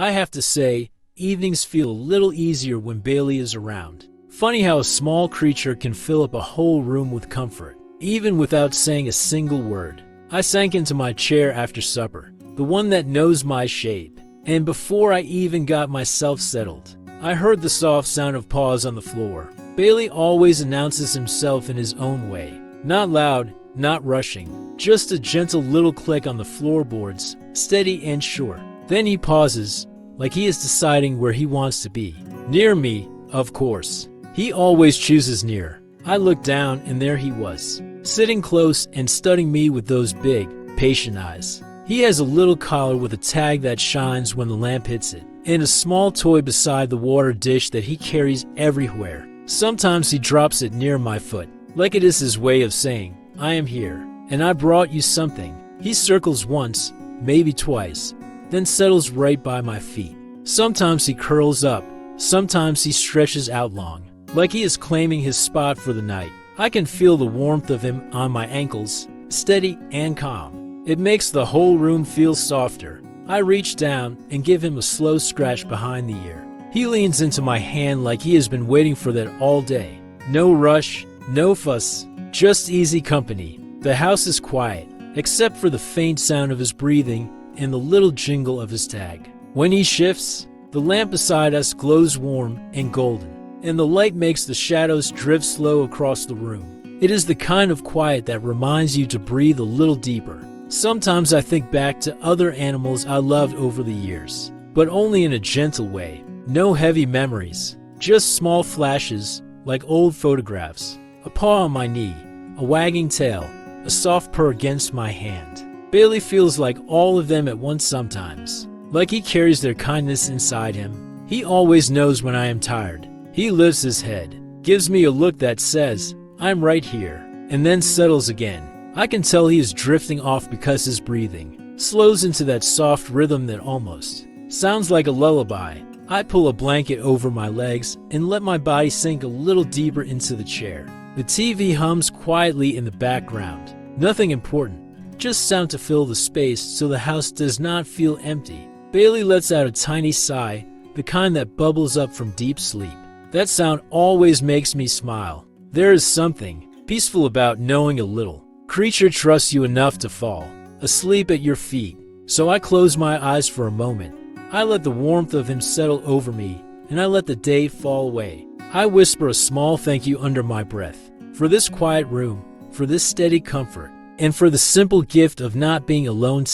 I have to say, evenings feel a little easier when Bailey is around. Funny how a small creature can fill up a whole room with comfort, even without saying a single word. I sank into my chair after supper, the one that knows my shape, and before I even got myself settled, I heard the soft sound of paws on the floor. Bailey always announces himself in his own way. Not loud, not rushing, just a gentle little click on the floorboards, steady and sure. Then he pauses, like he is deciding where he wants to be. Near me, of course. He always chooses near. I looked down and there he was, sitting close and studying me with those big, patient eyes. He has a little collar with a tag that shines when the lamp hits it, and a small toy beside the water dish that he carries everywhere. Sometimes he drops it near my foot, like it is his way of saying, I am here, and I brought you something. He circles once, maybe twice, then settles right by my feet. Sometimes he curls up, sometimes he stretches out long, like he is claiming his spot for the night. I can feel the warmth of him on my ankles, steady and calm. It makes the whole room feel softer. I reach down and give him a slow scratch behind the ear. He leans into my hand like he has been waiting for that all day. No rush, no fuss, just easy company. The house is quiet, except for the faint sound of his breathing and the little jingle of his tag. When he shifts, the lamp beside us glows warm and golden, and the light makes the shadows drift slow across the room. It is the kind of quiet that reminds you to breathe a little deeper. Sometimes I think back to other animals I loved over the years, but only in a gentle way. No heavy memories, just small flashes like old photographs. A paw on my knee, a wagging tail, a soft purr against my hand. Bailey feels like all of them at once sometimes, like he carries their kindness inside him. He always knows when I am tired. He lifts his head, gives me a look that says, I'm right here, and then settles again. I can tell he is drifting off because his breathing slows into that soft rhythm that almost sounds like a lullaby. I pull a blanket over my legs and let my body sink a little deeper into the chair. The TV hums quietly in the background. Nothing important, just sound to fill the space so the house does not feel empty. Bailey lets out a tiny sigh, the kind that bubbles up from deep sleep. That sound always makes me smile. There is something peaceful about knowing a little creature trusts you enough to fall asleep at your feet. So I close my eyes for a moment. I let the warmth of him settle over me, and I let the day fall away. I whisper a small thank you under my breath, for this quiet room, for this steady comfort, and for the simple gift of not being alone